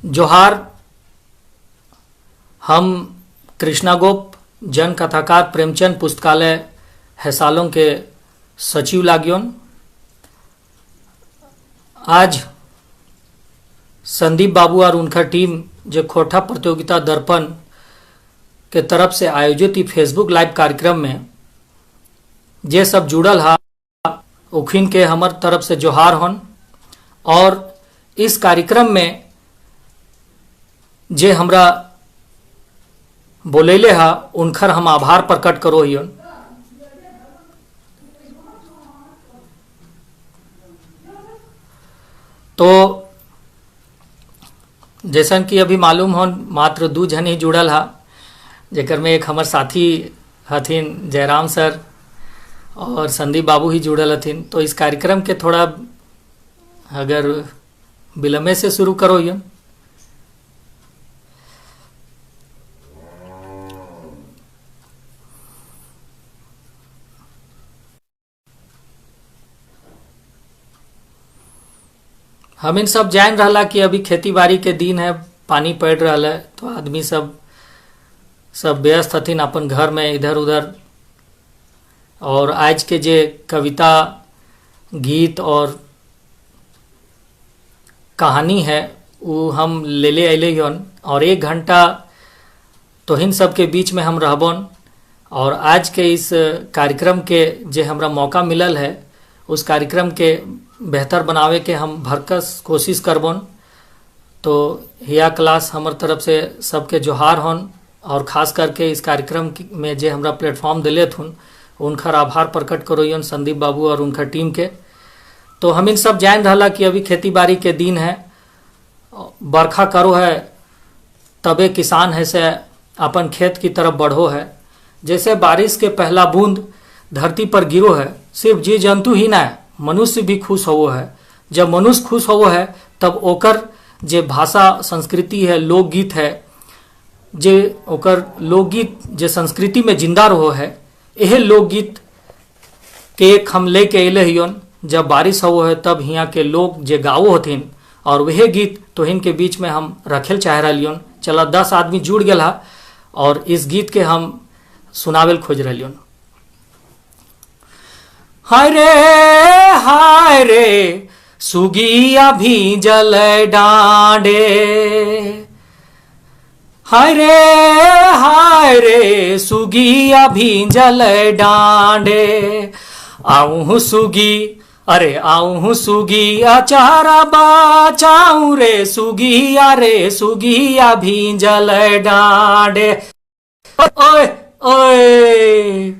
जोहार। हम कृष्णा गोप जन कथाकार प्रेमचंद पुस्तकालय हैसालों के सचिव लागियोन। आज संदीप बाबू और उनका टीम जो खोटा प्रतियोगिता दर्पण के तरफ से आयोजित फेसबुक लाइव कार्यक्रम में जे सब जुड़ल हा उखिन के हमर तरफ से जोहार होन। और इस कार्यक्रम में जे हमरा बोलेले हा उनकर हम आभार प्रकट करो हियन। तो जैसन कि अभी मालूम हो मात्र 2 जन ही जुड़ल हा, जेकर में एक हमर साथी हथिन जयराम सर और संदीप बाबू ही जुड़ल हथिन। तो इस कार्यक्रम के थोड़ा अगर विलम्ब से शुरू करो हियन। हम इन सब जान रहा कि अभी खेती बाड़ी के दिन है, पानी पड़ रहा है, तो आदमी सब व्यस्त हथिन अपन घर में इधर उधर। और आज के जे कविता गीत और कहानी है वो हम ले अले हन और 1 घंटा तो हिन सब के बीच में हम रहबन। और आज के इस कार्यक्रम के जे हमरा मौका मिलल है उस कार्यक्रम के बेहतर बनावे के हम भरकस कोशिश करबन। तो हिया क्लास हमर तरफ से सबके जोहार होन और खास करके इस कार्यक्रम में जे हमरा प्लेटफॉर्म दिले थुन उनका आभार प्रकट करोयन संदीप बाबू और उनका टीम के। तो हम इन सब जान रहा कि अभी खेती बाड़ी के दिन है, बरखा करो है तबे किसान है से अपन खेत की तरफ बढ़ो है। जैसे बारिश के पहला बूंद धरती पर गिरो है, सिर्फ जीव जंतु ही ना मनुष्य भी खुश हो है। जब मनुष्य खुश हो है तब ओकर जे भाषा संस्कृति है, लोकगीत है, जे ओकर लोकगीत जे संस्कृति में जिंदा रहो है, यह लोकगीत के एक हम लेके अले हियन। जब बारिश हो है तब हियाँ के लोग जे गाओ हथिन और वह गीत तो इनके बीच में हम रखेल चाह रहा। चला 10 आदमी जुड़ गया और इस गीत के हम सुनावेल खोज रहा। हाय रे सुगिया भीजल डांडे, हाय रे सुगिया भीजल डांडे। आऊँ सुगी अरे आऊँ सुगी अचारा बाचाऊ रे सुगिया भीजल डांडे। ओए ओए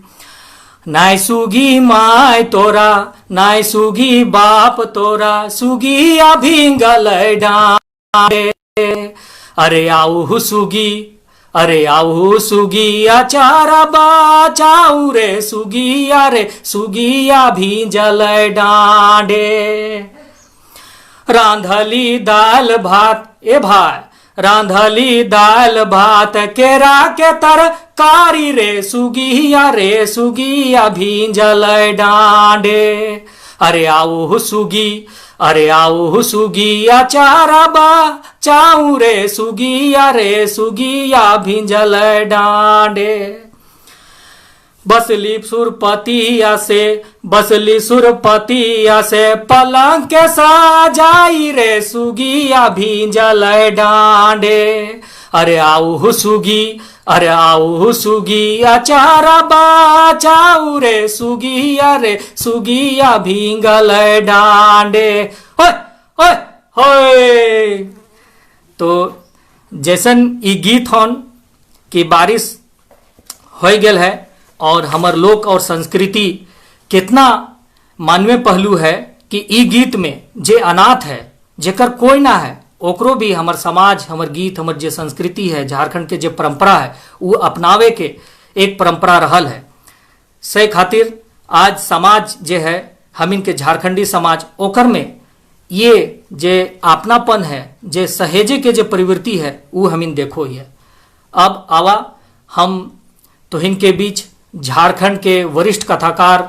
नाय सुगी माय तोरा, नाय सुगी बाप तोरा, सुगिया भींगल डांडे। अरे आऊ सुगी अचारा बाचाऊ रे सुगिया भींजल डांडे। रांधली दाल भात ए भाई, रांधली दाल भात केरा के तरकारी रे सुगिया भींजल डांडे। अरे आऊ सुगी अचारा बाचाऊ रे सुगिया भींजल डांडे। बसली सुरपतिया से पलंग के साजाई रे सुगिया भींजल डांडे। अरे आऊ सुगी अचारा बाचाऊ रे सुगिया भींगल डांडे। ओए ओए होए। तो जैसन ई गीत होन कि बारिश हो गेल है और हमर लोक और संस्कृति कितना मानवीय पहलू है कि ई गीत में जे अनाथ है, जेकर कोई ना है, ओकरो भी हमर समाज, हमर गीत, हमर जे संस्कृति है, झारखंड के जे परंपरा है वो अपनावे के एक परंपरा रहल है। से खातिर आज समाज जे है हम इनके झारखंडी समाज ओकर में ये जे अपनापन है, जे सहेजे के जे प्रवृत्ति है वो हम इन देखो ही है। अब आवा हम तो इनके बीच झारखंड के वरिष्ठ कथाकार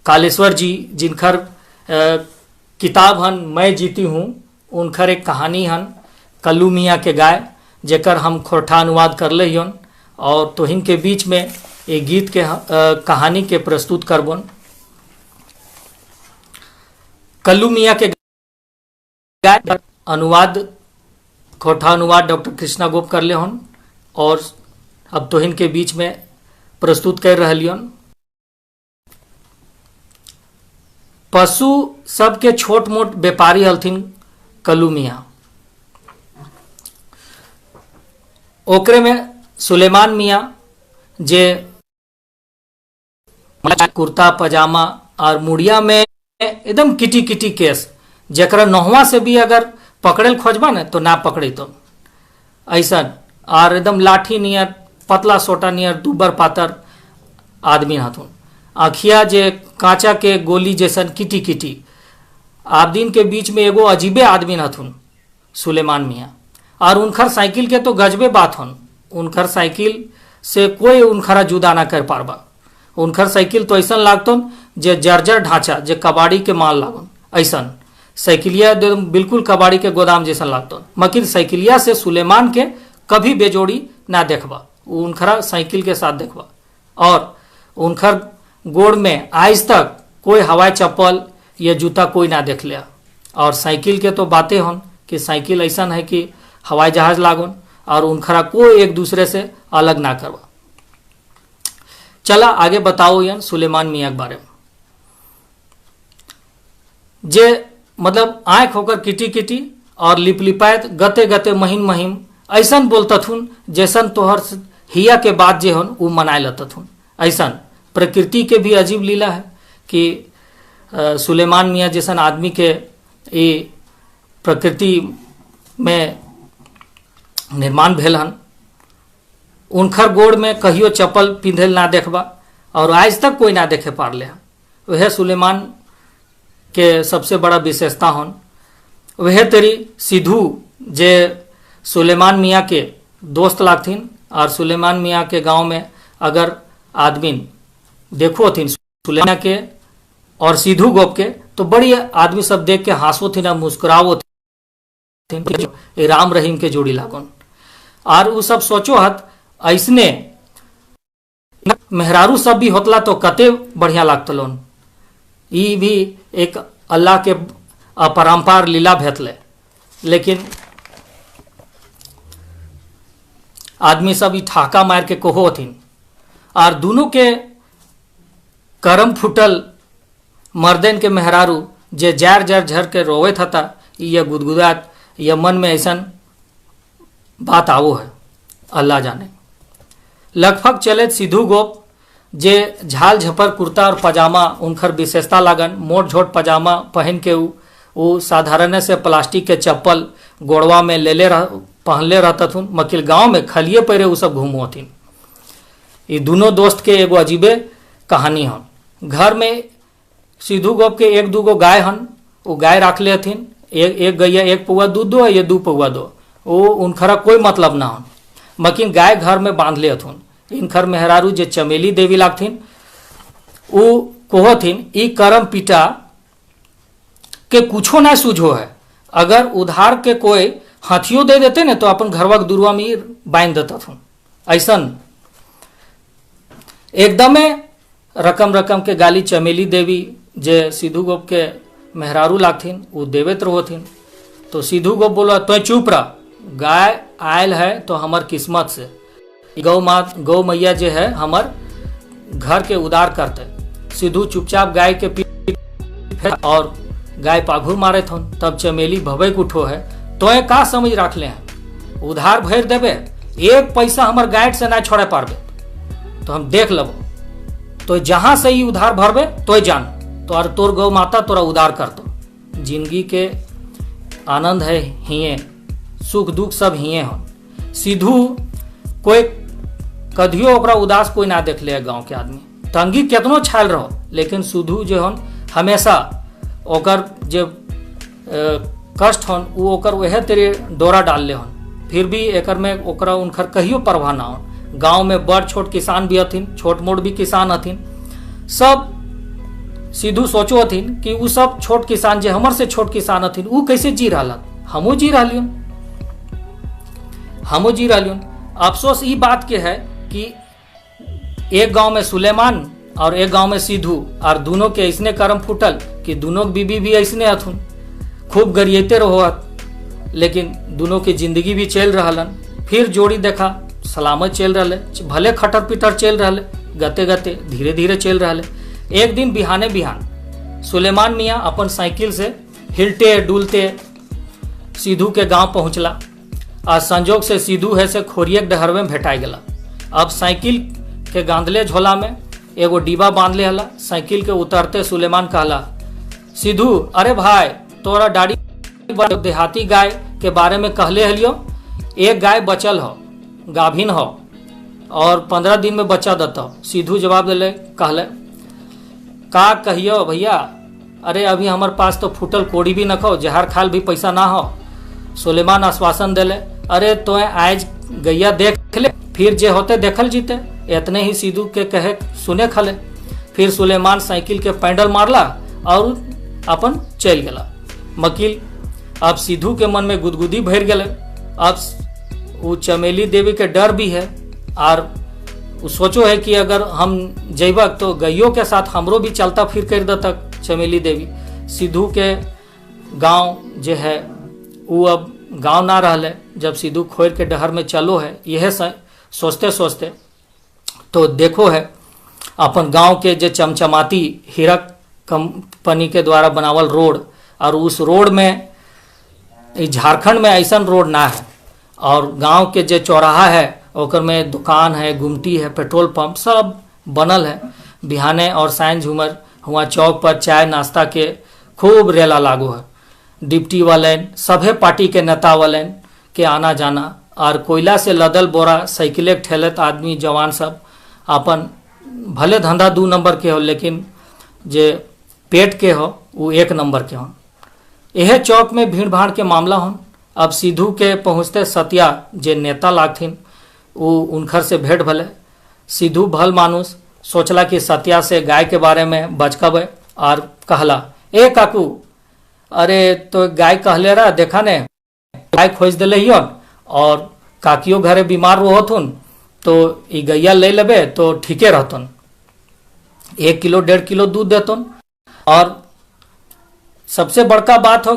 कालेश्वर जी, जिनकर किताब हन मैं जीती हूँ, उनकर एक कहानी हन कल्लू मियाँ के गाय, जेकर हम खोरठा अनुवाद कर ले हन और तोहिन के बीच में ये गीत के कहानी के प्रस्तुत करबन। कल्लू मियाँ के गाय अनुवाद, खोरठा अनुवाद डॉक्टर कृष्णा गोप कर ले हन और अब तोहिन के बीच में प्रस्तुत कर रही हन। पशु सबके छोट मोट व्यापारी हलथिन कल्लू मियाँ। ओकरे में सुलेमान मियाँ जे कुर्ता पजामा और मुड़िया में एकदम किटी किटी केस, जरा नहवा से भी अगर पकड़े खोजबा न तो ना पकड़े तो ऐसा, और एकदम लाठी नियर पतला सोटा नियर दुबर पातर आदमी हथुन। आखिया जे कांचा के गोली जैसन किटी किटी। आबदीन के बीच में एगो अजीबे आदमी हथुन सुलेमान मियाँ। और उनखर साइकिल के तो गजबे बात हन। उनखर साइकिल से कोई उनखरा जुदा ना कर पारबा। उनखर साइकिल तो ऐसा लागतन जे जर्जर ढांचा, जे कबाड़ी के माल लागन ऐसा साइकिलिया बिल्कुल कबाड़ी के गोदाम जैसा लागतन। मगर साइकिलिया से सुलेमान के कभी बेजोड़ी ना देखबा, उनखरा साइकिल के साथ देखबा। और उनखर गोड़ में आज तक कोई हवाई चप्पल या जूता कोई ना देख लिया। और साइकिल के तो बातें हन कि साइकिल ऐसा है कि हवाई जहाज लागन और उनखरा कोई एक दूसरे से अलग ना करवा। चला आगे बताओ यन सुलेमान मियाँ के बारे में। जे मतलब आंख होकर किटी किटी और लिपलिपायत गते गते महीन महीम ऐसा बोलतथुन जैसन तोहर हिया के बाद जे हन वो मनाए लतथुन। ऐसा प्रकृति के भी अजीब लीला है कि सुलेमान मियाँ जैसन आदमी के ये प्रकृति में निर्माण भेल हन। उनखर गोड़ में कहियो चप्पल पिंधल ना देखबा और आज तक कोई ना देखे पारले हन। वह सुलेमान के सबसे बड़ा विशेषता हन। वह तेरी सिद्धू जे सुलेमान मियाँ के दोस्त लागथिन और सुलेमान मियाँ के गांव में अगर आदमी देखो थिन सुलेमान के और सिद्धू गोप के तो बड़ी आदमी सब देख के हंसो थिन और मुस्कुरावो थिन, राम रहीम के जोड़ी लागन। और वो सब सोचो हत ऐसने मेहरारू सब भी होतला तो कते बढ़िया लागतलोन। ई भी एक अल्लाह के अपरंपार लीला भेतले। लेकिन आदमी सब ई ठाका मार के कोहो हथिन और दोनों के करम फुटल मर्दन के मेहरारू जे जार जार झर के रोवे था ये गुदगुदात या मन में ऐसा बात आवो है अल्लाह जाने। लगभग चले सिद्धू गोप जे झाल झपर कुर्ता और पजामा उनकर विशेषता लागन। मोट झोट पजामा पहन के वो साधारण से प्लास्टिक के चप्पल गोड़वा में पहनले रहतथुन। मकिल गांव में खलिए पैरे वो सब घूमोथिन। ये दोनों दोस्त के एगो अजीबे कहानी हन। घर में सिद्धू गोप के एक दूगो गाय हन। वो गाय रख ले हथिन। एक गैया एक पौवा दूध दो या दू पौवा दो, वो उनखरा कोई मतलब ना हन। मकिन गाय घर में बांध ले हथुन। इनखर मेहरारू जे चमेली देवी लागथिन वो कोहथिन ई करम पिटा के कुछो ना सूझो है। अगर उधार के कोई हाथियों दे देते न तो अपन घरवा के दुरवा में बांध देता थुन। ऐसा एकदमे रकम रकम के गाली चमेली देवी जे सिद्धू गोप के मेहरारू लागथिन वो देवेत रहोथिन। तो सिद्धू गोप बोला तो चुप रह, गाय आयल है तो हमार किस्मत से। गौ मैया जे है हमार घर के उदार करते। सिद्धू चुपचाप गाय के पीठ और गाय पाघू मारे थन। तब चमेली भवेक उठो है तो का समझ रख ले हैं, उधार भर देवे एक पैसा हमार गाय से ना छोड़े पारबे तो हम देख लब। तो जहां से ही उधार भरबे तो जान तो और तोर गौ माता तोरा उधार कर दो। जिंदगी के आनंद है हिये, सुख दुख सब हिये हन। सिद्धू कोई कदियो ओकरा उदास कोई ना देख ले। गांव के आदमी तंगी केतनो छायल रहो लेकिन सिद्धू जो हन हमेशा ओकर जे कष्ट हन वो ओकर वह तेरे डोरा डाल ले हन। फिर भी एकर में ओकरा उनकर कहियो परवाह ना हन। गांव में बड़ छोट किसान भी हथिन, छोट मोट भी किसान हथिन। सब सिद्धू सोचो हथिन कि वो सब छोट किसान जे हमर से छोट किसान हथिन वो कैसे जी रहा, हमू जी रहा। हमो जी रहियन। अफसोस ई बात के है कि एक गांव में सुलेमान और एक गांव में सिद्धू, और दोनों के ऐसने कर्म फूटल कि दोनों बीबी भी ऐसने हथुन, खूब गरियते रहोत, लेकिन दोनों की जिंदगी भी चल रहलन। फिर जोड़ी देखा सलामत चल रहा, भले खटर पिटर चल रहा, गते गते धीरे धीरे चल रहा। एक दिन बिहाने बिहान सुलेमान मियाँ अपन साइकिल से हिलते डुलते सिद्धू के गांव पहुंचला। आज संजोग से सिद्धू है से खोरियक डहर में भेटाई गला। अब साइकिल के गांधले झोला में एगो डिब्बा बांध ले हला। साइकिल के उतरते सुलेमान कहला, सिद्धू अरे भाई तोरा डाड़ी देहाती गाय के बारे में कहले हलियो, एक गाय बचल हो, गाभिन हो और 15 दिन में बच्चा देता। सिद्धू जवाब दिले, कहले का कहियो भैया, अरे अभी हमारे पास तो फूटल कोड़ी भी न खो, जहर खाल भी पैसा ना हो। सुलेमान आश्वासन दिले, अरे तो आज गैया देख ले, फिर जे होते देखल जीते। इतने ही सिद्धू के कहे सुने खले। फिर सुलेमान साइकिल के पैडल मारला और अपन चल गला। मकील अब सिद्धू के मन में गुदगुदी भर गए। अब वो चमेली देवी के डर भी है और वो सोचो है कि अगर हम जैबक तो गैयों के साथ हमरो भी चलता फिर कर देतक चमेली देवी। सिद्धू के गांव जो है वो अब गांव ना रहले। जब सिद्धू खोर के डहर में चलो है, यह सोचते सोचते तो देखो है अपन गांव के जो चमचमाती हीरक कंपनी के द्वारा बनावल रोड, और उस रोड में झारखंड में ऐसा रोड ना है। और गांव के जो चौराहा है ओकर में दुकान है, गुमटी है, पेट्रोल पंप सब बनल है। बिहाने और साइन झूमर हुआ चौक पर चाय नाश्ता के खूब रेला लागू है। डिप्टी वालन सभे पार्टी के नेता वालन के आना जाना, और कोयला से लदल बोरा साइकिले ठेलत आदमी जवान सब अपन भले धंधा 2 नंबर के हो, लेकिन जे पेट के हो वो 1 नंबर के हो। यह चौक में भीड़ भाड़ के मामला हो। अब सिद्धू के पहुँचते सतिया जे नेता लागथिन वो उनखर से भेंट भले। सिद्धू भल मानुस सोचला कि सतिया से गाय के बारे में बचकबे और कहला, ए काकू अरे तो गाय कहले रहा देखा ने गाय खोज दिले हियन, और काकियो घरे बीमार रहथुन तो ई गैया ले लेबे तो ठीके रहतुन, 1 किलो 1.5 किलो दूध देतुन। और सबसे बड़का बात हो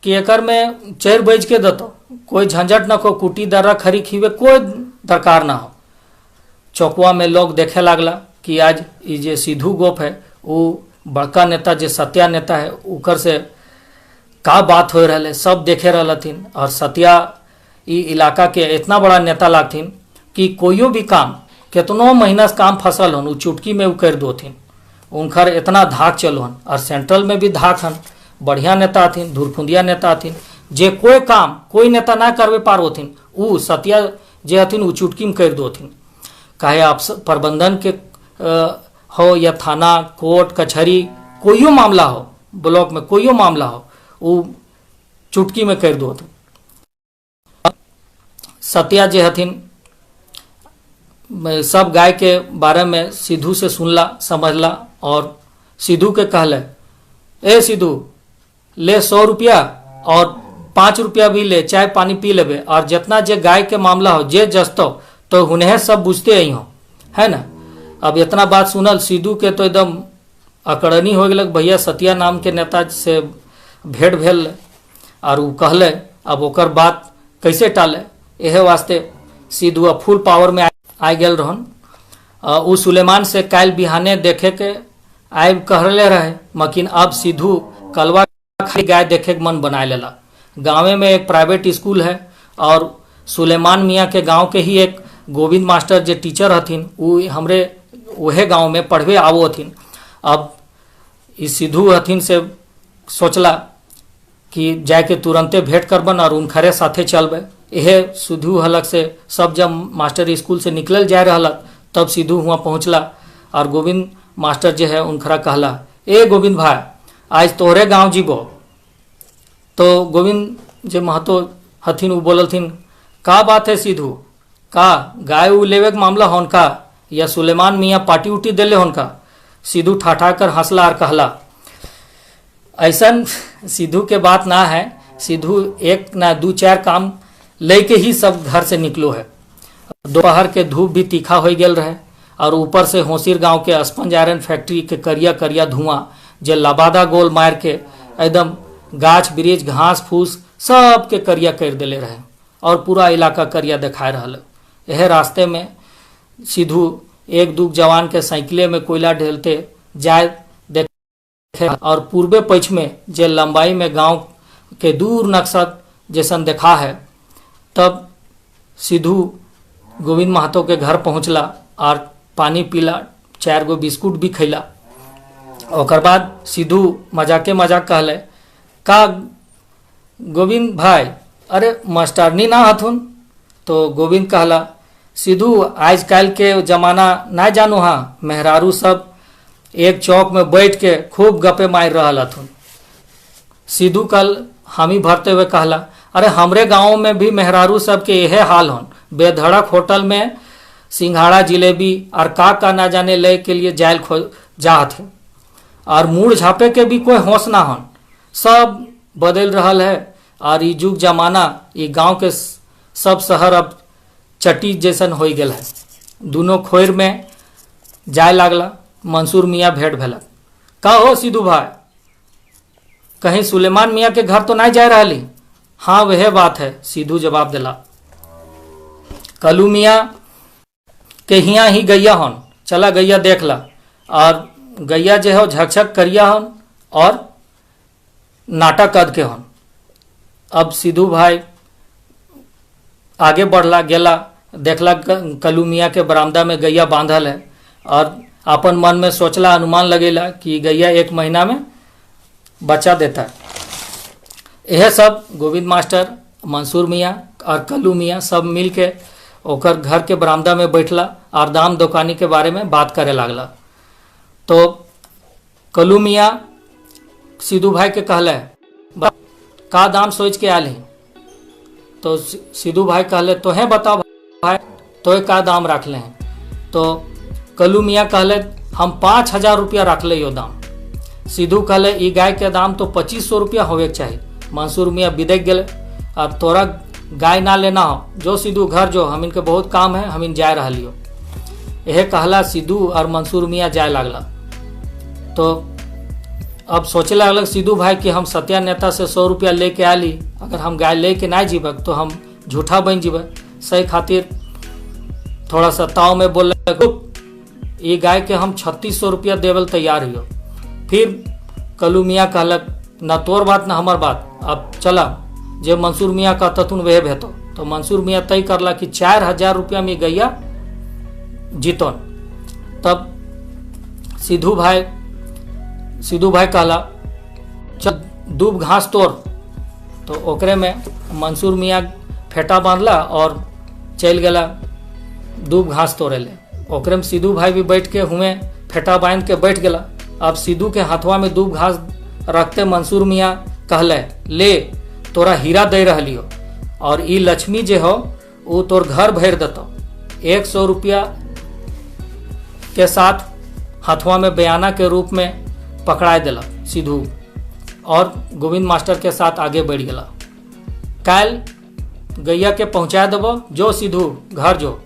कि एकर में 4 बेच के देतो, कोई झंझट न को, कुटी दर्रा खरी खीवे कोई दरकार ना हो। चौकुआ में लोग देखे लागला कि आज ये जे सिद्धू गोप है वो बड़का नेता जे सत्या नेता है उकर से का बात हो रहा, सब देखे रहलथिन। और सत्या ई इलाका के इतना बड़ा नेता लागथिन कि कोई भी काम कितनो महीना से काम फसल हन, चुटकी में वो कर दोथिन। उनकर इतना धाक चलो हन, और सेंट्रल में भी धाक हन। बढ़िया नेता हथिन, धुरफुंदिया हथिन हथिन, जे कोई काम कोई नेता ना करवे पार होथिन वो सत्या जे हथिन वो चुटकी में कर दोथिन। काहे आप प्रबंधन के हो या थाना कोर्ट कचहरी कोई मामला हो, ब्लॉक में कोई मामला हो, वो चुटकी में कर दो। सत्या जे हथिन सब गाय के बारे में सिद्धू से सुनला समझला, और सिद्धू के कहले, ए सिद्धू ले 100 रुपया और 5 रुपया भी ले, चाय पानी पी लेबे, और जितना जे गाय के मामला हो जे जस्तो तो उन्हें सब बुझते ही हो, है ना। अब इतना बात सुनल सिद्धू के तो एकदम अकड़नी हो गल। भैया सत्या नाम के नेता से भेंट भेल और वो कहले अब ओकर बात कैसे टाले। यह वास्ते सिद्धू अब फुल पावर में आ गल रहन। उ सुलेमान से काल बिहाने देखे के आय कहले रहे, मकिन अब सिद्धू कलवा खाली गाय देखे के मन बना लेला। गाँव में एक प्राइवेट स्कूल है और सुलेमान मियाँ के गांव के ही एक गोविंद मास्टर जे टीचर हथिन वो हमरे वहे गांव में पढ़वे आवो हथिन। अब इस सिद्धू हथिन से सोचला कि जाके तुरंते भेंट करबन और उनखरे साथे चलबे। यह सिद्धू हलक से सब जब मास्टर स्कूल से निकल जा रहा तब सिद्धू हुआ पहुँचला और गोविंद मास्टर जे है उनखरा कहला, ए गोविंद भाई आज तोहरे गांव जीबो। तो गोविंद जे महतो हथिन वो बोलथिन, का बात है सिद्धू, का गाय उ लेवे के मामला होन का, या सुलेमान मियाँ पार्टी उटी दिले होन का। सिद्धू ठाठा कर हंसला और कहला, ऐसा सिद्धू के बात ना है। सिद्धू 1 ना 2 4 काम लेके ही सब घर से निकलो है। दोपहर के धूप भी तीखा हो गेल रहे और ऊपर से होसिर गांव के स्पंज आयरन फैक्ट्री के करिया करिया धुआं जे लबादा गोल मार के एकदम गाछ वृक्ष घास फूस सब के करिया कर दिले रहे और पूरा इलाका करिया दिखाए रहा। यह रास्ते में सिद्धू एक दू जवान के साइकिले में कोयला ढेलते जाए देखे और पूर्वे पक्ष में जे लंबाई में गांव के दूर नक्शा जैसन देखा है। तब सिद्धू गोविंद महतो के घर पहुंचला और पानी पीला, 4 गो बिस्कुट भी खैला। ओकर बाद सिद्धू मजाक कहले, का गोविंद भाई अरे मास्टरनी ना हथुन? तो गोविंद कहला, सिद्धू आज कल के जमाना ना जानू, हाँ मेहरारू सब एक चौक में बैठ के खूब गपे मार रहा हथुन। सिद्धू कल हामी भरते हुए कहला, अरे हमरे गांव में भी मेहरारू सब के यह हाल हन, बेधड़क होटल में सिंघाड़ा जिलेबी और का ना जाने ले के लिए जायल खो जात है और मूड झापे के भी कोई होश ना हन। सब बदल रहा है और ये जुग जमाना ये गांव के सब शहर अब चट्टी जैसन हो गया है। दोनों खोर में जाए लागला। मंसूर मियाँ भेंट भेलक, का हो सिद्धू भाई, कहीं सुलेमान मियाँ के घर तो नहीं जा रही? हाँ वह बात है, सिद्धू जवाब दिला। कलू मियाँ के हिया ही गैया हन, चला गैया देख ला। और गैया जो है झकझक करिया हन और नाटा कद के हन। अब सिद्धू भाई आगे बढ़ला गेला, देखला कलू मियाँ के बरामदा में गैया बांधल है और अपन मन में सोचला, अनुमान लगेला कि गैया 1 महीना में बच्चा देता है। यह सब गोविंद मास्टर, मंसूर मियाँ और कल्लू मियाँ सब मिल के ओकर घर के बरामदा में बैठला और दाम दुकानी के बारे में बात करे लागला। तो कल्लू मियाँ सिद्धू भाई के कहले, का दाम सोच के आल ही? तो सिद्धू भाई कहले, तो है बताओ भाई, तो का दाम रख ले हैं? तो कल्लू मियाँ कहले, हम 5,000 रुपया रख ले यो दाम। सिद्धू कहले, ई गाय के दाम तो 2500 रुपया होवे के चाहिए। मंसूर मियाँ बिदेक गए, और तोरा गाय ना लेना हो, जो सिद्धू घर जो, हम इनके बहुत काम है, हम इन जाए रहा लियो। यह कहला सिद्धू और मंसूर मियाँ जाए लागला। तो अब सोचे लागल सिद्धू भाई कि हम सत्या नेता से 100 रुपया लेके आली, अगर हम गाय लेके ना जीबक तो हम झूठा बन जीब। सही खातिर थोड़ा सा ताव में बोल, ये गाय के हम 3600 रुपया देवल तैयार हियो। फिर कल्लू मियाँ कहलक, ना तोर बात ना हमार बात, अब चला जे मंसूर मियाँ कहता तुन वह भेतो। तो मंसूर मियाँ तय करला कि 4000 रुपया में गैया जीतन। तब सिद्धू भाई कहला, चल दूब घास तोड़। तो ओकरे में मंसूर मियाँ फेटा बांधला और चल गला दूब घास तोड़े ले। ओकरे में सिद्धू भाई भी बैठ के हुए फेटा बांध के बैठ गला। अब सिद्धू के हाथवा में दूब घास रखते मंसूर मियाँ कहले, ले तोरा हीरा दे रही हो और ई लक्ष्मी जे हो वो तोर घर भर देतो। 100 रुपया के साथ हाथवा में बयाना के रूप में पकड़ा दिला सिद्धू और गोविंद मास्टर के साथ आगे बढ़ गया। काल गैया के पहुंचा देबो, जो सिद्धू घर जो,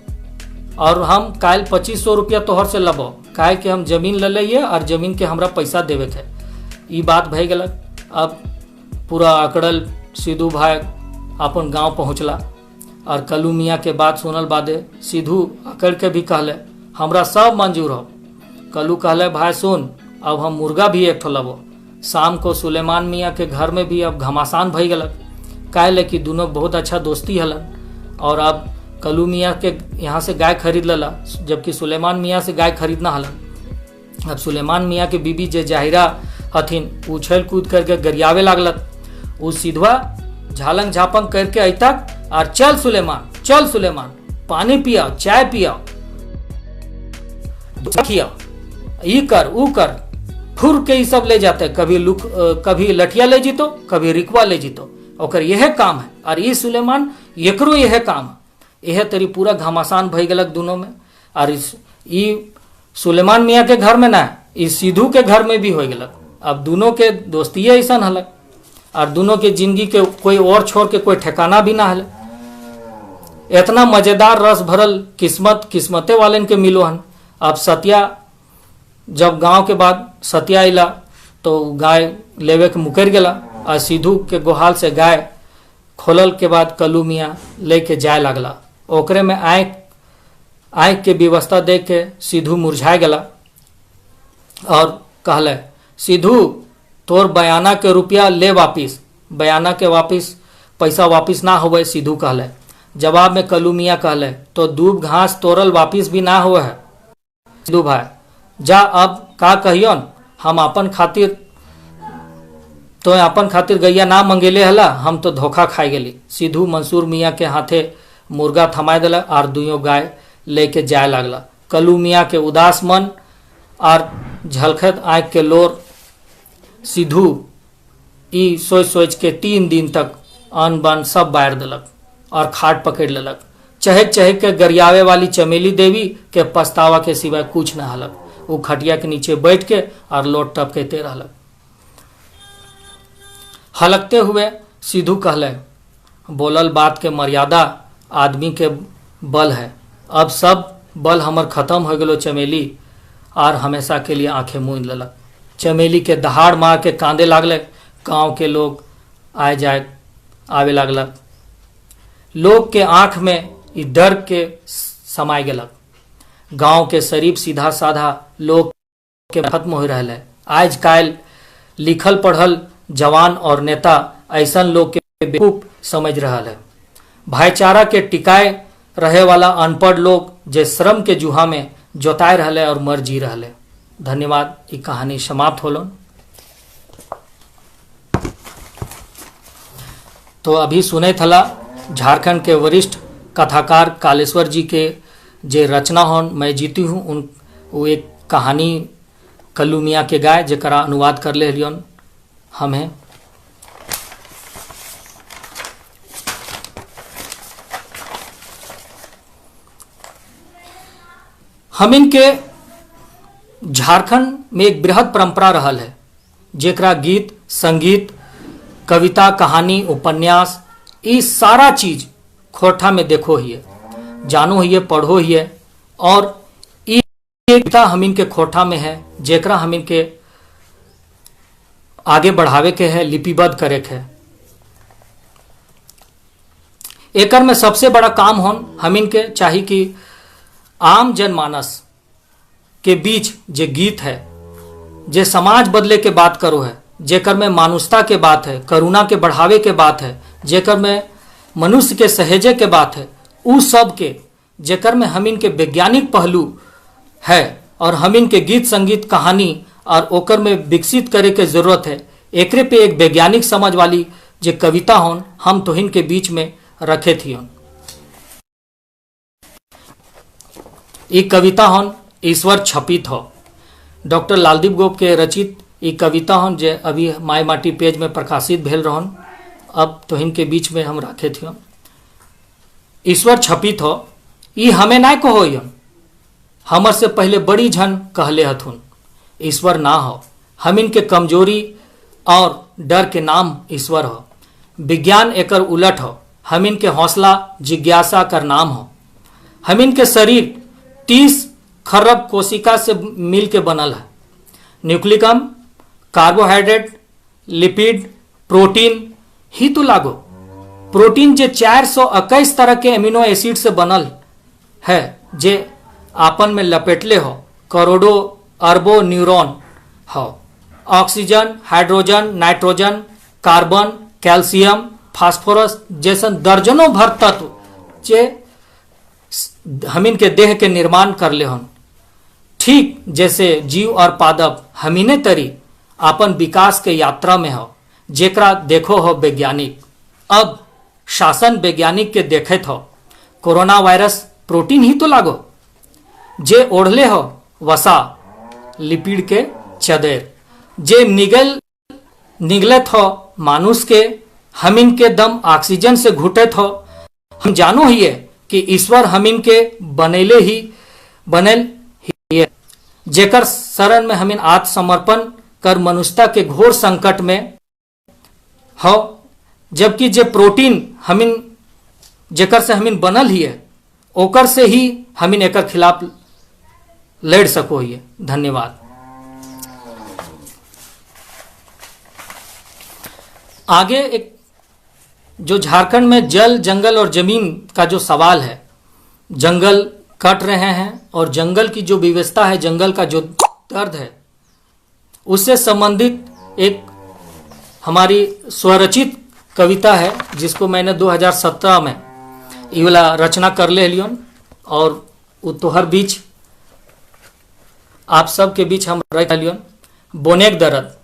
और हम काल 2500 रुपया तोहर से लबो, काहे कि हम जमीन ले लिए और जमीन के हमरा पैसा देवे के। ई बात भई गल। अब पूरा अकड़ल सिद्धू भाई अपन गांव पहुंचला और कल्लू मियाँ के बात सुनल बादे सिद्धू अकड़ के भी कहले, हमरा सब मंजूर हो। कल्लू कहले, भाई सुन, अब हम मुर्गा भी एक ठो लबो। शाम को सुलेमान मियाँ के घर में भी अब घमासान भई गलक, काहे कि दोनों बहुत अच्छा दोस्ती हलन। और अब कल्लू मियाँ के यहाँ से गाय खरीद लला, जबकि सुलेमान मियाँ से गाय खरीदना हलन। अब सुलेमान मियाँ के बीबी जे जाहिरा हथिन, उछल कूद करके गरियावे लागलत। उ सिधवा झालंग झापंग करके अतक और चल सुलेमान, पानी पिया, चाय पिया, ई कर ऊ कर, फुर के ई सब ले जाते। कभी लठिया ले जीतो, कभी रिकवा ले जीतो, ओकर यह काम है। और ई सुलेमान एकरो यह काम है। यह तेरी पूरा घमासान भई गलक दोनों में। और ई सुलेमान मियाँ के घर में ना, इस सिद्धू के घर में भी हो गलक। अब दोनों के दोस्ती ऐसा हलक और दोनों के जिंदगी के कोई और छोड़ के कोई ठिकाना भी ना हल। इतना मजेदार रस भरल किस्मते वालन के मिलो हन। अब सतिया जब गांव के बाद सतिया अला तो गाय लेवे के मुकर गला और सिद्धू के गोहाल से गाय खोलल के बाद कल्लू मियाँ लेके जाए लगला। ओकरे में आँख के व्यवस्था देख के सिद्धू मुरझाए गला और कहले, सिद्धू तोर बयाना के रुपया ले वापिस। बयाना के पैसा वापिस ना होवे, सिद्धू कहले। जवाब में कल्लू मियाँ कहले, तो दूब घास तोरल वापिस भी ना हुआ है। सिद्धू भाई जा अब का कहियोन, हम अपन खातिर गैया ना मंगेले हला, हम तो धोखा खाई गेली। सिद्धू मंसूर मियाँ के हाथे मुर्गा थमाए दिला और दुइयों गाय लेके जाए लगला। कल्लू मियाँ के उदास मन और झलकत आँख के लोर सिद्धू ई सोच के 3 दिन तक अन्न बन सब बार दिलक और खाट पकड़ लेलक। चहक के गरियावे वाली चमेली देवी के पछतावा के सिवाय कुछ न हलक। वो खटिया के नीचे बैठ के और लोट टपकेते रहलक। हलकते हुए सिद्धू कहले, बोलल बात के मर्यादा आदमी के बल है। अब सब बल हमर खत्म हो गलो चमेली, और हमेशा के लिए आंखें मूंद लेलक। चमेली के दहाड़ मार के कांदे लागले। गांव के लोग आवे लागलक। लोग के आंख में ई डर के समाय गेलक। गांव के शरीफ सीधा साधा लोग के खत्म हो रहा है। आज काल लिखल पढ़ल जवान और नेता ऐसन लोग के बेवकूफ समझ रहा है। भाईचारा के टिकाए रहे वाला अनपढ़ लोग जे श्रम के जुहा में जोताए रहले और मर जी रहले। धन्यवाद। ई कहानी समाप्त होलन। तो अभी सुने थला झारखंड के वरिष्ठ कथाकार कालेश्वर जी के जे रचना होन मैं जीती हूँ, वो एक कहानी कल्लू मियाँ के गाय जरा अनुवाद कर ले हलियन हमें। हम इनके झारखंड में एक बृहद परंपरा रहल है, जेकरा गीत संगीत कविता कहानी उपन्यास ये सारा चीज खोरठा में देखो हिए, जानो हिए, पढ़ो हिए। और ये कविता हम इनके खोरठा में है, जेकरा हम इनके आगे बढ़ावे के है, लिपिबद्ध करे के है। एकर में सबसे बड़ा काम होन हम इनके चाहिए कि आम जनमानस के बीच जे गीत है, जे समाज बदले के बात करो है, जेकर में मानुषता के बात है, करुणा के बढ़ावे के बात है, जेकर में मनुष्य के सहेजे के बात है, उ सब के जेकर में हम इनके वैज्ञानिक पहलू है और हम इनके गीत संगीत कहानी और ओकर में विकसित करे के जरूरत है। एकरे पे एक वैज्ञानिक समझ वाली जे कविता होन हम तो इनके बीच में रखे थी। ये कविता होन ईश्वर छपित हो। डॉक्टर लालदीप गोप के रचित ये कविता होन जे अभी माय माटी पेज में प्रकाशित भेल रहन। अब तो इनके बीच में हम रखे थे। ईश्वर छपित हो, ये हमें ना कहो, हमर से पहले बड़ी झन कहले हथुन। ईश्वर ना हो, हम इनके कमजोरी और डर के नाम ईश्वर हो। विज्ञान एकर उलट हो, हम इनके हौसला जिज्ञासा कर नाम हो। हम इनके शरीर 30 खरब कोशिका से मिल के बनल है। न्यूक्लिकम, कार्बोहाइड्रेट, लिपिड, प्रोटीन ही तो लागो। प्रोटीन जे 421 तरह के एमिनो एसिड से बनल है, जे आपन में लपेटले हो करोड़ों अरबों न्यूरॉन हो। Oxygen, hydrogen, nitrogen, carbon, calcium, phosphorus जैसन दर्जनों भर तत्व जे हम इनके देह के निर्माण कर ले हन। ठीक जैसे जीव और पादप हमीने तरी आपन विकास के यात्रा में हो, जेकरा देखो हो वैज्ञानिक। अब शासन वैज्ञानिक के देखे हो। कोरोना वायरस प्रोटीन ही तो लागो, जे ओढ़ले हो वसा लिपिड के चदेर, जे निगलत हो मानुष के हमिन के दम ऑक्सीजन से घुटत हो। हम जानो ही है कि ईश्वर हमिन के बनल ही है, जेकर शरण में हमिन आत्मसमर्पण कर मनुष्यता के घोर संकट में हो। जबकि जे प्रोटीन हमिन जेकर से हमिन बनल ही है, ओकर से ही हमिन एकर खिलाफ लड़ सको हिए। धन्यवाद। आगे एक जो झारखंड में जल, जंगल और जमीन का जो सवाल है, जंगल कट रहे हैं और जंगल की जो व्यवस्था है, जंगल का जो दर्द है, उससे संबंधित एक हमारी स्वरचित कविता है जिसको मैंने 2017 में ये वाला रचना कर ले लियन और वो तोहर बीच आप सब के बीच हम रख लियन। बोनेक दर्द।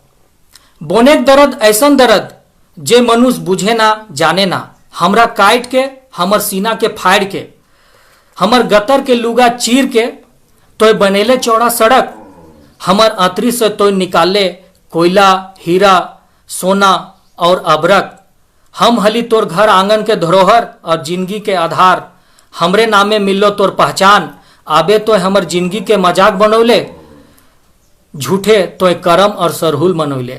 बोनेक दर्द ऐसन दर्द जे मनुष्य बुझे ना जाने ना, हमरा काट के, हमर सीना के फाड़ के, हमर गतर के लुगा चीर के तोय बनेले चौड़ा सड़क, हमर आंतरी से तोय निकाले कोयला, हीरा, सोना और अबरक। हम हली तोर घर आंगन के धरोहर और जिंदगी के आधार, हमरे नामे मिलो तोर पहचान, आबे तोय हमर जिंदगी के मजाक बनौले, झूठे तोय करम और सरहुल मनौले।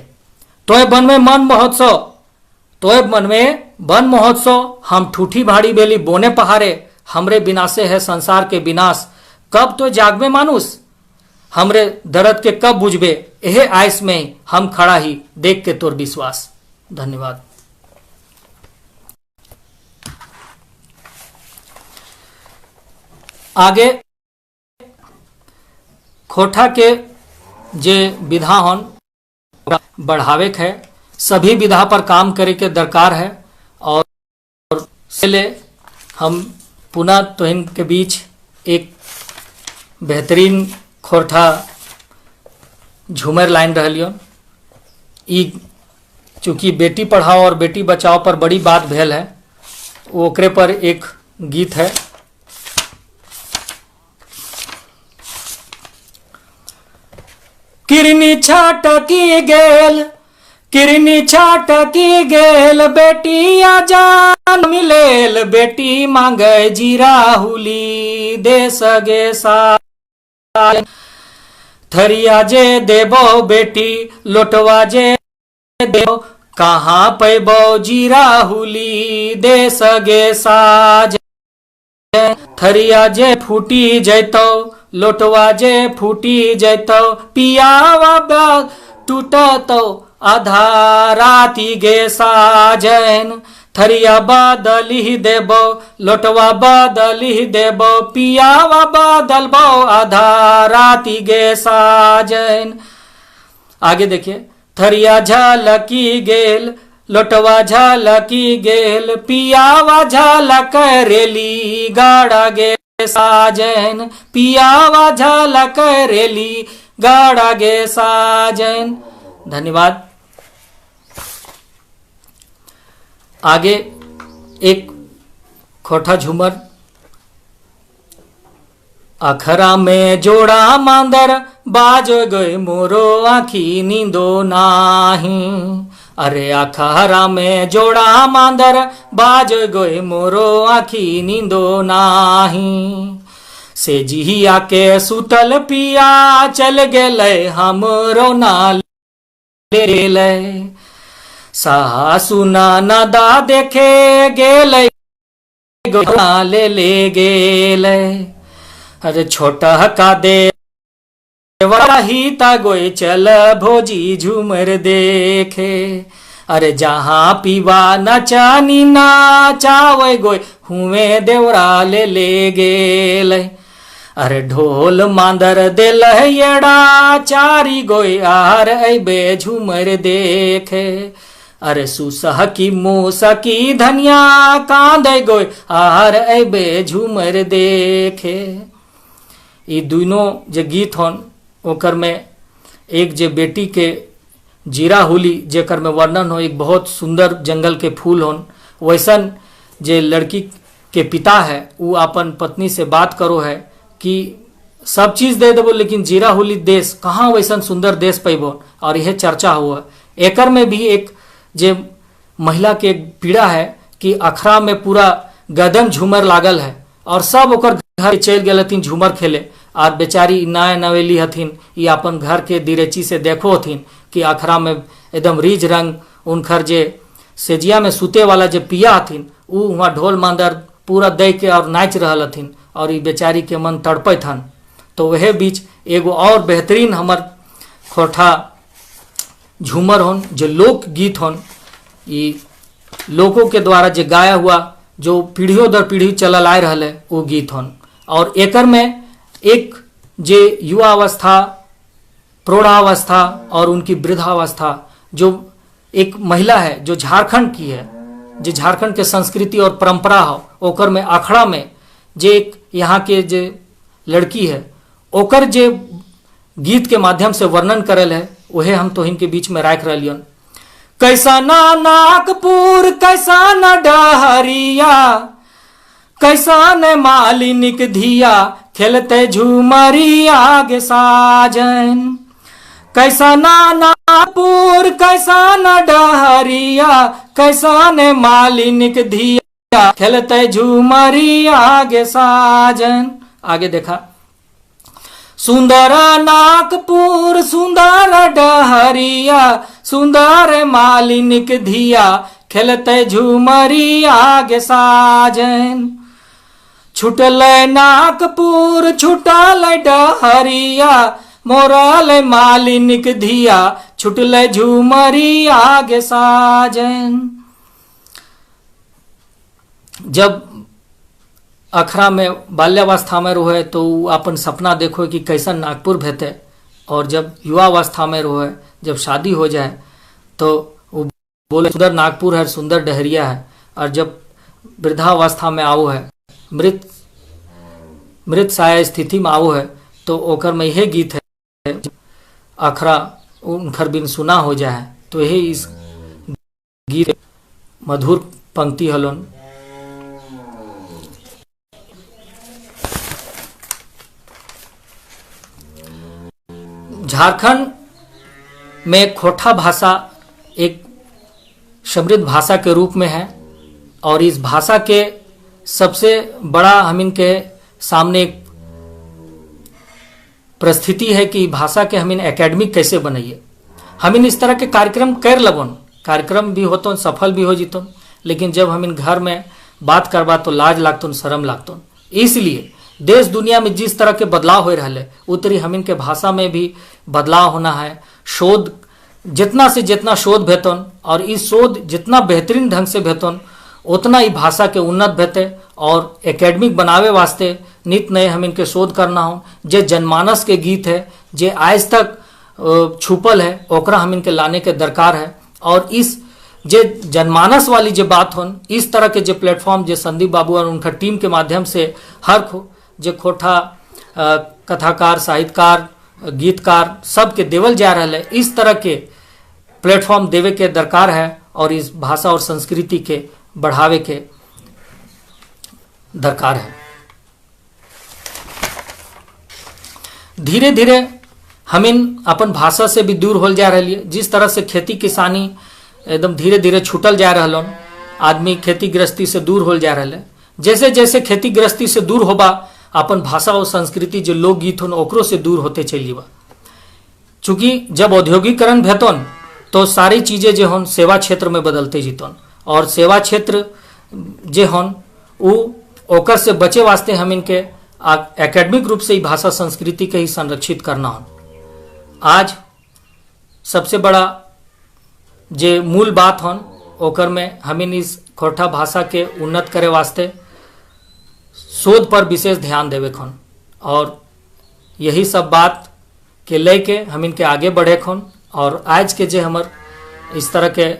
तोय बन में मन महोत्सव, तोय मन में वन महोत्सव, हम ठूठी भाड़ी बेली बोने पहाड़े, हमरे विनाशे है संसार के विनाश। कब तो जागबे मानुस, हमरे दर्द के कब बुझबे, एहे आइस में हम खड़ा ही देख के तोर विश्वास। धन्यवाद। आगे खोटा के जे विधा हन बढ़ावे के है, सभी विधा पर काम करे के दरकार है और इसलिए हम पुनः तोहिन के बीच एक बेहतरीन खोरठा झूमर लाइन रहलियन। ई चूँकि बेटी पढ़ाओ और बेटी बचाओ पर बड़ी बात भेल है, ओकरे पर एक गीत है। किरनी छाटकी गेल, किरनी छाटकी गेल, बेटी आजान मिलेल, बेटी मांगे जीरा हुली दे सगे सा, थरिया जे देबो बेटी लोटवा जे देबो, कहाँ पैबो जीरा हुली दे सगे साज, थरिया जे फूटी जैतो लोटवा जे फूटी जैतो, पियावा टूटतो आधा राती गे साजन, थरिया बदली देबो लोटवा बदली देबो, पियावा बदलबो आधा राती गे साजन। आगे देखिए, थरिया झलकी गेल लोटवा झलकी गेल, पियावा झलक रेली गाड़ा गे साजन, पियावा झलक रेली गाड़ा गे साजन। धन्यवाद। आगे एक खोटा झूमर। अखरा में जोड़ा मांदर, बाजो गए मोरो आखी नींदो नाही, अरे अखरा में जोड़ा मांदर, बाजो गए मोरो आखी नींदो नाही, से जिहिया के सुतल पिया चल गेले हमरो ना ले, सासु नदा देखे गेले ले ले गेले, अरे छोटा का दे ही ता गोय चल भोजी झूमर देखे, अरे जहाँ पीवा नचानी नाचावे गोय हुए देवरा ले गेले, अरे ढोल मांदर दिल येड़ा चारी गोय आर ऐबे झूमर देखे, अरे सुसह की मूसा की धनिया कांदे गोय आर ऐबे झूमर देखे। ये दोनों जे गीत हन ओकर में एक जे बेटी के जीरा होली जेकर में वर्णन हो, एक बहुत सुंदर जंगल के फूल होन, वैसन जे लड़की के पिता है वो अपन पत्नी से बात करो है कि सब चीज दे देबो लेकिन जीरा होली देश कहाँ वैसन सुंदर देश पैबो, और यह चर्चा हुआ। एकर में भी एक जे महिला के पीड़ा है कि अखरा में पूरा गदन झूमर लागल है और सब ओकर घर चल गए हथिन झूमर खेले, और बेचारी नए नवेली हथिन ये अपन घर के दिरेची से देखो हथिन कि अखरा में एकदम रिज रंग उनकर जे सेजिया में सुते वाला जे पिया हथिन उ वहाँ ढोल मांदर पूरा दे के और नाच रहल हथिन और ई बेचारी के मन तड़पत हन। तो वह बीच एगो और बेहतरीन हमर खोरठा झूमर होन, जो लोक गीत होन, ई लोगों के द्वारा जो गाया हुआ, जो पीढ़ियों दर पीढ़ी चलल आए रहल है, वो गीत होन। और एकर में एक जे युवा अवस्था, प्रौढ़ावस्था और उनकी वृद्धावस्था, जो एक महिला है जो झारखंड की है, जो झारखंड के संस्कृति और परंपरा हो, ओकर में अखड़ा में जे एक यहाँ के जे लड़की है, ओकर जे गीत के माध्यम से वर्णन करल है, वह हम तो इनके बीच में राख रहियन। कैसा ना नागपुर, कैसा न डहरिया, कैसा न मालिनिक धिया, खेलते झूमरिया गे साजन। कैसा ना नागपुर, कैसा न डहरिया, कैसा न मालिनिक धिया, खेलते झूमरिया गे साजन। आगे देखा, सुंदर नागपुर, सुंदर डहरिया, सुंदर मालिनिक धिया, खेलते झूमरिया गे साजन। छुटल नागपुर, छुटल डहरिया, मोरल मालिनिक धिया, छुटल झूमरिया गे साजन। जब अखरा में बाल्यावस्था में रोहे तो अपन सपना देखो कि कैसा नागपुर भेते, और जब युवावस्था में रोहे, जब शादी हो जाए तो वो बोले सुंदर नागपुर है, सुंदर डहरिया है। और जब वृद्धावस्था में आओ है, मृत साया स्थिति में आओ है, तो ओकर में यह गीत है, अखरा उनकर बिन सुना हो जाए, तो यही इस गीत मधुर पंक्ति हलोन। झारखंड में खोरठा भाषा एक समृद्ध भाषा के रूप में है, और इस भाषा के सबसे बड़ा हम इनके सामने एक परिस्थिति है कि भाषा के हम इन एकेडमिक कैसे बनाइए। हम इन इस तरह के कार्यक्रम कर लबन, कार्यक्रम भी होतन, सफल भी हो जीतन, लेकिन जब हम इन घर में बात करबा तो लाज लागतन, शर्म लागतन। इसलिए देश दुनिया में जिस तरह के बदलाव हो रहा है, उतरी हम इनके भाषा में भी बदलाव होना है। शोध जितना से जितना शोध भेतन, और इस शोध जितना बेहतरीन ढंग से भेतन, उतना ही भाषा के उन्नत भेते। और एकेडमिक बनावे वास्ते नित नए हम इनके शोध करना हो। जे जनमानस के गीत है, जे आज तक छुपल है, ओकरा हम इनके लाने के दरकार है। और इस जे जनमानस वाली जो बात होन, इस तरह के जो प्लेटफॉर्म जे संदीप बाबू और उनका टीम के माध्यम से हर जो खोरठा कथाकार, साहित्यकार, गीतकार सबके देवल जा रहा है, इस तरह के प्लेटफॉर्म देवे के दरकार है, और इस भाषा और संस्कृति के बढ़ावे के दरकार है। धीरे धीरे हम इन अपन भाषा से भी दूर हो जा रही है। जिस तरह से खेती किसानी एकदम धीरे धीरे छूटल जा रहा, आदमी खेती गृहस्थी से दूर हो जा रहा है। जैसे जैसे खेती गृहस्थी से दूर होबा, अपन भाषा और संस्कृति जो लोकगीत होन, ओकरो से दूर होते चलिएबा। चूंकि जब औद्योगिकरण भेतन, तो सारी चीजें जो होन सेवा क्षेत्र में बदलते जीतन, और सेवा क्षेत्र जे होन ओकर से बचे वास्ते हम इनके एकेडमिक रूप से ही भाषा संस्कृति के ही संरक्षित करना हो। आज सबसे बड़ा जे मूल बात होन, ओकर में हम इन इस खोरठा भाषा के उन्नत करे वास्ते शोध पर विशेष ध्यान देवे खन, और यही सब बात के लेके हम इनके आगे बढ़े खन। और आज के जे हमर इस तरह के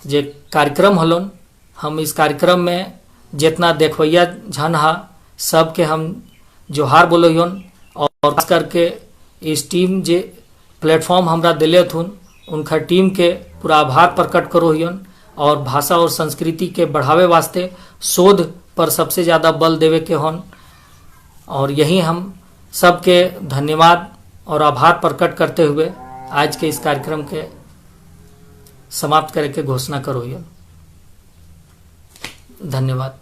जे कार्यक्रम हलन, हम इस कार्यक्रम में जितना देखवैया झन हा सबके हम जोहार बोलोन, और खास करके इस टीम जे प्लेटफॉर्म हमरा दिले थुन, उनका टीम के पूरा आभार प्रकट करोहियन। और भाषा और संस्कृति के बढ़ावे वास्ते शोध पर सबसे ज़्यादा बल देवे के होन, और यही हम सबके धन्यवाद और आभार प्रकट करते हुए आज के इस कार्यक्रम के समाप्त करे के घोषणा करोहियन। धन्यवाद।